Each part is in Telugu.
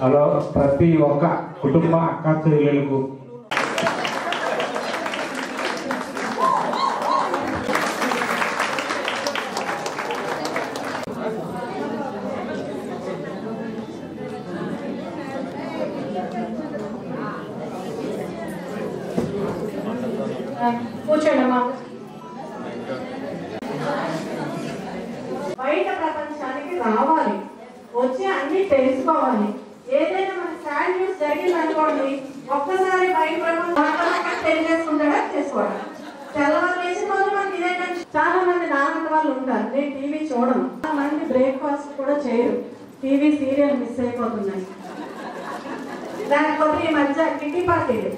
హలో ప్రతి ఒక్క కుటుంబ అక్క చెల్లెలకు కూర్చోండమ్మా. బయట ప్రపంచానికి రావాలి, వచ్చి అన్ని తెలుసుకోవాలి. ఏదైనా మన సాడ్ న్యూస్ జరిగింది అనుకోండి, ఒక్కసారి బయట ప్రపంచం తెలియజేసుకుంటాడా చేసుకోవడం. తెల్లవారు వేసిన రోజు మనకి ఇదేంటంటే చాలా మంది నాన్న వాళ్ళు ఉంటారు, నేను టీవీ చూడను. చాలా మంది బ్రేక్ఫాస్ట్ కూడా చేయరు, టీవీ సీరియల్ మిస్ అయిపోతున్నాయి. లేకపోతే ఈ మధ్య కిట్టి పార్టీలు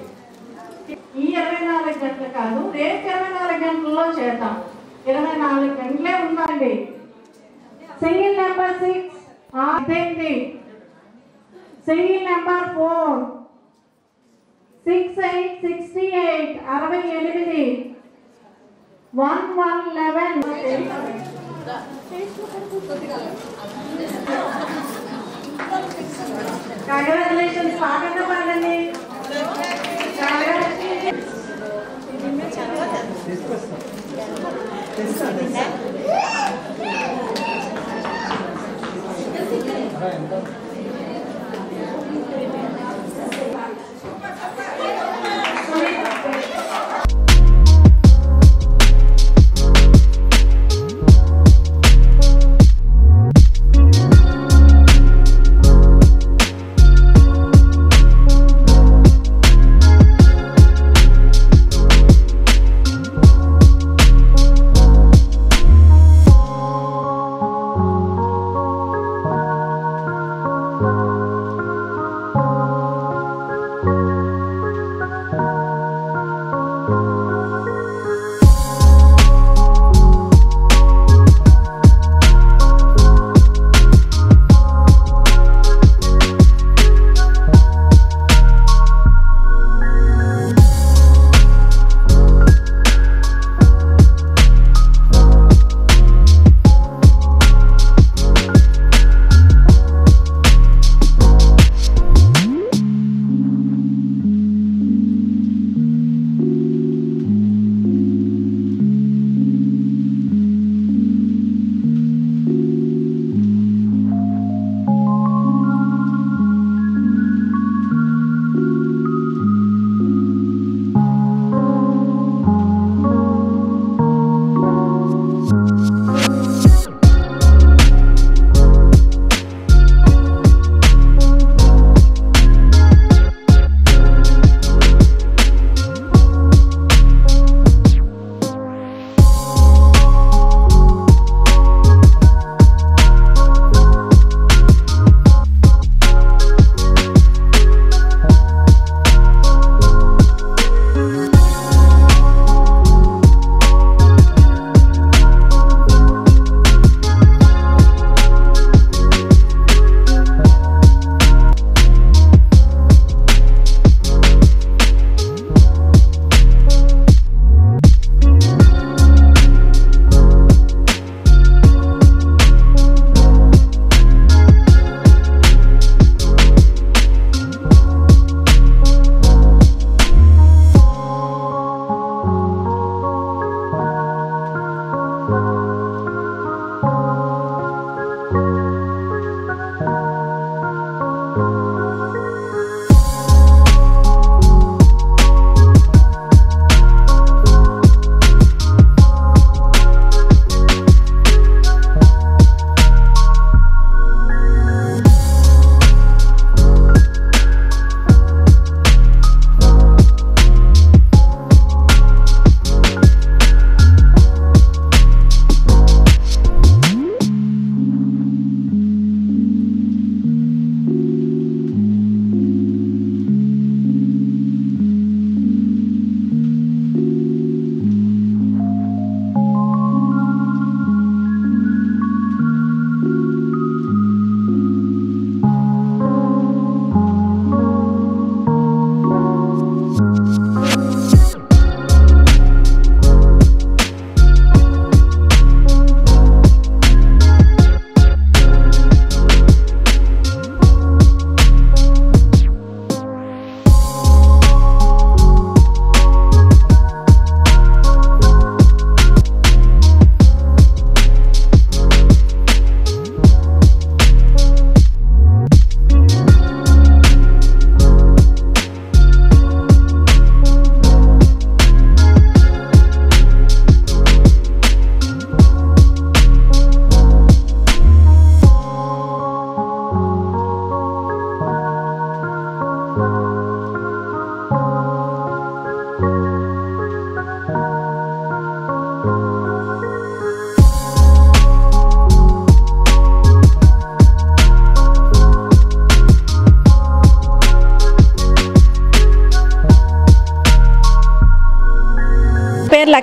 ఈ 24 గంటలు కాదు, రేపు 24 గంటల్లో చేద్దాం. 24 గంటలే ఉందండి. సింగిల్ నెంబర్ 6 అదేంటి, సింగిల్ నెంబర్ 4 68 68 68 1111. కంగ్రాచులేషన్స్, పాటంగా పాడండి.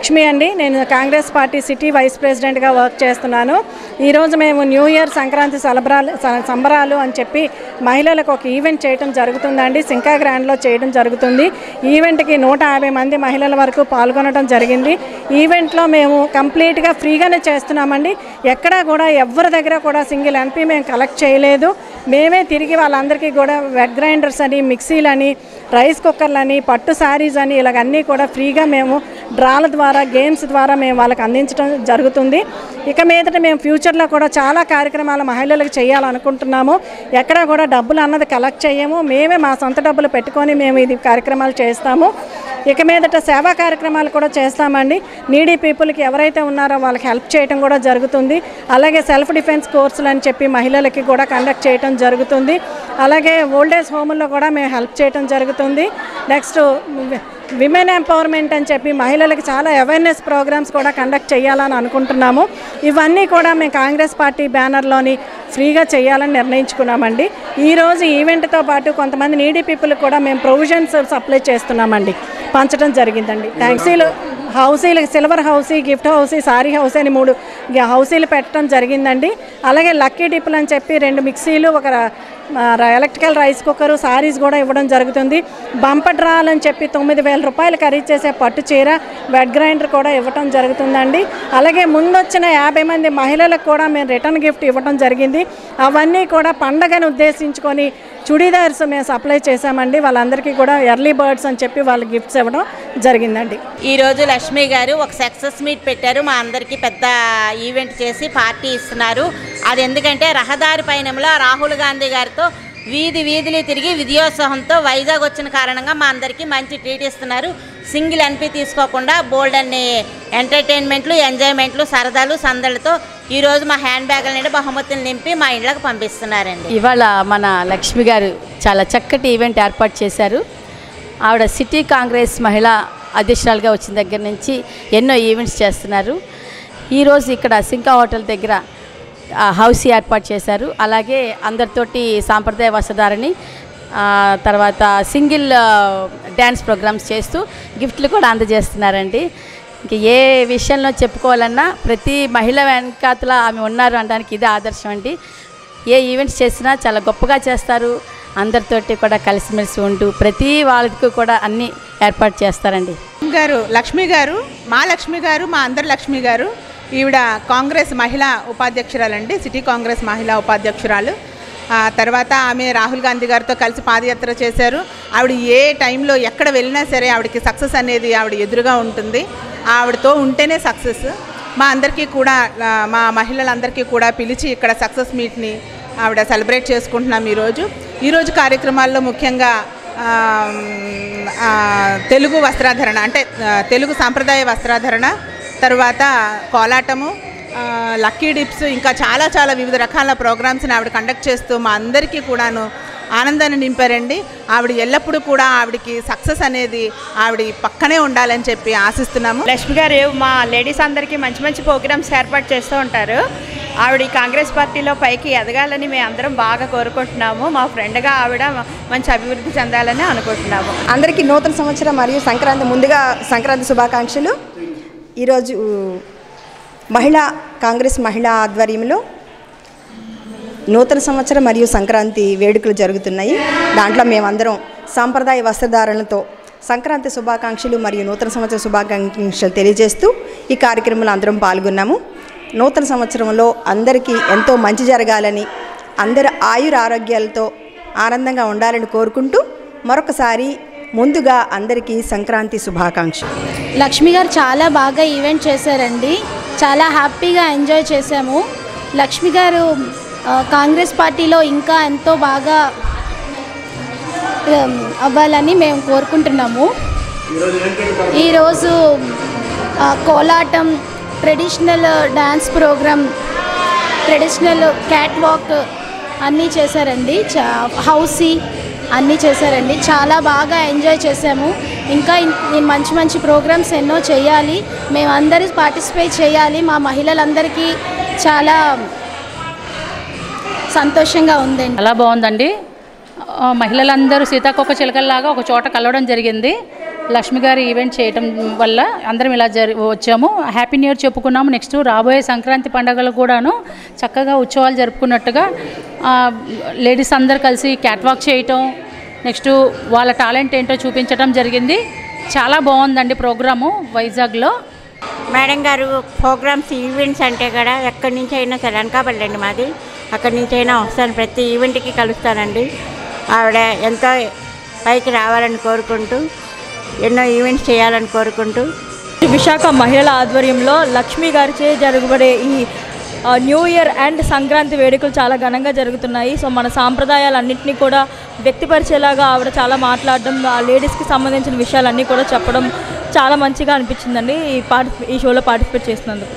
లక్ష్మి అండి. నేను కాంగ్రెస్ పార్టీ సిటీ వైస్ ప్రెసిడెంట్గా వర్క్ చేస్తున్నాను. ఈరోజు మేము న్యూ ఇయర్ సంక్రాంతి సంబరాలు అని చెప్పి మహిళలకు ఒక ఈవెంట్ చేయడం జరుగుతుందండి. సింకా గ్రాండ్లో చేయడం జరుగుతుంది. ఈవెంట్కి 150 మంది మహిళల వరకు పాల్గొనడం జరిగింది. ఈవెంట్లో మేము కంప్లీట్గా ఫ్రీగానే చేస్తున్నామండి. ఎక్కడా కూడా ఎవరి దగ్గర కూడా సింగిల్ ఎన్పీ మేము కలెక్ట్ చేయలేదు. మేమే తిరిగి వాళ్ళందరికీ కూడా వెట్ గ్రైండర్స్ అని, మిక్సీలని, రైస్ కుక్కర్లని, పట్టు శారీస్ అని ఇలాగన్నీ కూడా ఫ్రీగా మేము డ్రాల ద్వారా, గేమ్స్ ద్వారా మేము వాళ్ళకి అందించడం జరుగుతుంది. ఇక మీదట మేము ఫ్యూచర్లో కూడా చాలా కార్యక్రమాలు మహిళలకు చేయాలనుకుంటున్నాము. ఎక్కడా కూడా డబ్బులు అన్నది కలెక్ట్ చేయము. మేమే మా సొంత డబ్బులు పెట్టుకొని మేము ఇది కార్యక్రమాలు చేస్తాము. ఇక మీదట సేవా కార్యక్రమాలు కూడా చేస్తామండి. నీడీ పీపుల్కి ఎవరైతే ఉన్నారో వాళ్ళకి హెల్ప్ చేయడం కూడా జరుగుతుంది. అలాగే సెల్ఫ్ డిఫెన్స్ కోర్సులు అని చెప్పి మహిళలకి కూడా కండక్ట్ చేయడం జరుగుతుంది. అలాగే ఓల్డేజ్ హోముల్లో కూడా మేము హెల్ప్ చేయడం జరుగుతుంది. నెక్స్ట్ విమెన్ ఎంపవర్మెంట్ అని చెప్పి మహిళలకు చాలా అవేర్నెస్ ప్రోగ్రామ్స్ కూడా కండక్ట్ చేయాలని అనుకుంటున్నాము. ఇవన్నీ కూడా మేము కాంగ్రెస్ పార్టీ బ్యానర్లోని ఫ్రీగా చేయాలని నిర్ణయించుకున్నామండి. ఈరోజు ఈవెంట్తో పాటు కొంతమంది నీడీ పీపుల్ కూడా మేము ప్రొవిజన్స్ సప్లై చేస్తున్నామండి, పంచడం జరిగిందండి. హౌసీలు silver housie, gift housie, sari housie అని 3 హౌసీలు పెట్టడం జరిగిందండి. అలాగే లక్కీ డిప్పులు అని చెప్పి 2 మిక్సీలు, ఒక ఎలక్ట్రికల్ రైస్ కుక్కరు, సారీస్ కూడా ఇవ్వడం జరుగుతుంది. బంపర్ డ్రాల్ అని చెప్పి 9,000 రూపాయలు ఖరీదు చేసే పట్టు చీర, వెట్ గ్రైండర్ కూడా ఇవ్వడం జరుగుతుందండి. అలాగే ముందొచ్చిన 50 మంది మహిళలకు కూడా మేము రిటర్న్ గిఫ్ట్ ఇవ్వడం జరిగింది. అవన్నీ కూడా పండగను ఉద్దేశించుకొని చుడీదార్స్ మేము సప్లై చేశామండి. వాళ్ళందరికీ కూడా ఎర్లీ బర్డ్స్ అని చెప్పి వాళ్ళు గిఫ్ట్స్ ఇవ్వడం జరిగిందండి. ఈరోజు లక్ష్మి గారు ఒక సక్సెస్ మీట్ పెట్టారు. మా అందరికీ పెద్ద ఈవెంట్ చేసి పార్టీ ఇస్తున్నారు. అది ఎందుకంటే రహదారి పయనంలో రాహుల్ గాంధీ గారితో వీధులు తిరిగి విజయోత్సవంతో వైజాగ్ వచ్చిన కారణంగా మా అందరికీ మంచి ట్రీట్ ఇస్తున్నారు. సింగిల్ ఎన్పీ తీసుకోకుండా బోల్డ్ అన్ని ఎంటర్టైన్మెంట్లు, ఎంజాయ్మెంట్లు, సరదాలు, సందడితో ఈరోజు మా హ్యాండ్ బ్యాగుల నుండి బహుమతులు నింపి మా ఇంట్లోకి పంపిస్తున్నారండి. ఇవాళ మన లక్ష్మి గారు చాలా చక్కటి ఈవెంట్ ఏర్పాటు చేశారు. ఆవిడ సిటీ కాంగ్రెస్ మహిళా అధ్యక్షురాలుగా వచ్చిన దగ్గర నుంచి ఎన్నో ఈవెంట్స్ చేస్తున్నారు. ఈరోజు ఇక్కడ సింకా హోటల్ దగ్గర హౌసీ ఏర్పాటు చేశారు. అలాగే అందరితోటి సాంప్రదాయ వస్త్రధారణి, తర్వాత సింగిల్ డ్యాన్స్ ప్రోగ్రామ్స్ చేస్తూ గిఫ్ట్లు కూడా అందజేస్తున్నారండి. ఇంక ఏ విషయంలో చెప్పుకోవాలన్నా ప్రతి మహిళ వెనకాతల ఆమె ఉన్నారు అనడానికి ఇదే ఆదర్శం అండి. ఏ ఈవెంట్స్ చేసినా చాలా గొప్పగా చేస్తారు. అందరితోటి కూడా కలిసిమెలిసి ఉంటూ ప్రతి వాళ్ళకి కూడా అన్నీ ఏర్పాటు చేస్తారండి. లక్ష్మి గారు మా అందరి లక్ష్మి గారు, ఈవిడ కాంగ్రెస్ మహిళా ఉపాధ్యక్షురాలండి, సిటీ కాంగ్రెస్ మహిళా ఉపాధ్యక్షురాలు. తర్వాత ఆమె రాహుల్ గాంధీ గారితో కలిసి పాదయాత్ర చేశారు. ఆవిడ ఏ టైంలో ఎక్కడ వెళ్ళినా సరే ఆవిడకి సక్సెస్ అనేది ఆవిడ ఎదురుగా ఉంటుంది. ఆవిడతో ఉంటేనే సక్సెస్. మా అందరికీ కూడా, మా మహిళలందరికీ కూడా పిలిచి ఇక్కడ సక్సెస్ మీట్ని ఆవిడ సెలబ్రేట్ చేసుకుంటున్నాం. ఈరోజు కార్యక్రమాల్లో ముఖ్యంగా తెలుగు వస్త్రాధరణ, అంటే తెలుగు సాంప్రదాయ వస్త్రాధరణ, తర్వాత కోలాటము, లక్కీ డిప్స్, ఇంకా చాలా వివిధ రకాల ప్రోగ్రామ్స్ని ఆవిడ కండక్ట్ చేస్తూ మా అందరికీ కూడాను ఆనందాన్ని నింపారండి. ఆవిడ ఎల్లప్పుడూ కూడా ఆవిడకి సక్సెస్ అనేది ఆవిడ పక్కనే ఉండాలని చెప్పి ఆశిస్తున్నాము. లక్ష్మి గారు మా లేడీస్ అందరికీ మంచి ప్రోగ్రామ్స్ ఏర్పాటు చేస్తూ ఉంటారు. ఆవిడ కాంగ్రెస్ పార్టీలో పైకి ఎదగాలని మేము అందరం బాగా కోరుకుంటున్నాము. మా ఫ్రెండ్గా ఆవిడ మంచి అభివృద్ధి చెందాలని అనుకుంటున్నాము. అందరికీ నూతన సంవత్సరం మరియు ముందుగా సంక్రాంతి శుభాకాంక్షలు. ఈరోజు కాంగ్రెస్ మహిళా ఆధ్వర్యంలో నూతన సంవత్సరం మరియు సంక్రాంతి వేడుకలు జరుగుతున్నాయి. దాంట్లో మేమందరం సాంప్రదాయ వస్త్రధారణలతో సంక్రాంతి శుభాకాంక్షలు మరియు నూతన సంవత్సర శుభాకాంక్షలు తెలియజేస్తూ ఈ కార్యక్రమంలో అందరం పాల్గొన్నాము. నూతన సంవత్సరంలో అందరికీ ఎంతో మంచి జరగాలని, అందరు ఆయుర ఆరోగ్యాలతో ఆనందంగా ఉండాలని కోరుకుంటూ మరొకసారి ముందుగా అందరికీ సంక్రాంతి శుభాకాంక్షలు. లక్ష్మి గారు చాలా బాగా ఈవెంట్ చేశారండి. చాలా హ్యాపీగా ఎంజాయ్ చేశాము. లక్ష్మి గారు కాంగ్రెస్ పార్టీలో ఇంకా ఎంతో బాగా అవ్వాలని మేము కోరుకుంటున్నాము. ఈరోజు Kolatam, traditional dance programme, traditional cat walk అన్నీ చేశారండి. హౌసీ అన్నీ చేశారండి. చాలా బాగా ఎంజాయ్ చేసాము. ఇంకా మంచి ప్రోగ్రామ్స్ ఎన్నో చేయాలి, మేమందరూ పార్టిసిపేట్ చేయాలి. మా మహిళలందరికీ చాలా సంతోషంగా ఉందండి. చాలా బాగుందండి. మహిళలందరూ సీతాకోక చిలకల్లాగా ఒక చోట కలవడం జరిగింది. లక్ష్మి గారి ఈవెంట్ చేయటం వల్ల అందరం ఇలా వచ్చాము. హ్యాపీ న్యూ ఇయర్ చెప్పుకున్నాము. నెక్స్ట్ రాబోయే సంక్రాంతి పండుగలు కూడాను చక్కగా ఉత్సవాలు జరుపుకున్నట్టుగా లేడీస్ అందరు కలిసి క్యాట్ వాక్ చేయటం, నెక్స్ట్ వాళ్ళ టాలెంట్ ఏంటో చూపించడం జరిగింది. చాలా బాగుందండి ప్రోగ్రాము వైజాగ్లో. మేడం గారు ప్రోగ్రామ్స్ ఈవెంట్స్ అంటే కూడా ఎక్కడి నుంచి అయినా సరే, అనకాపల్లి మాది, అక్కడి నుంచి అయినా వస్తాను, ప్రతి ఈవెంట్కి కలుస్తానండి. ఆవిడ ఎంతో పైకి రావాలని కోరుకుంటూ, ఎన్నో ఈవెంట్స్ చేయాలని కోరుకుంటూ, విశాఖ మహిళల ఆధ్వర్యంలో లక్ష్మి గారిచే జరగబడే ఈ న్యూ ఇయర్ అండ్ సంక్రాంతి వేడుకలు చాలా ఘనంగా జరుగుతున్నాయి. సో మన సాంప్రదాయాలన్నింటినీ కూడా వ్యక్తపరిచేలాగా ఆవిడ చాలా మాట్లాడడం, ఆ లేడీస్కి సంబంధించిన విషయాలన్నీ కూడా చెప్పడం చాలా మంచిగా అనిపించిందండి ఈ షోలో పార్టిసిపేట్ చేసినందుకు.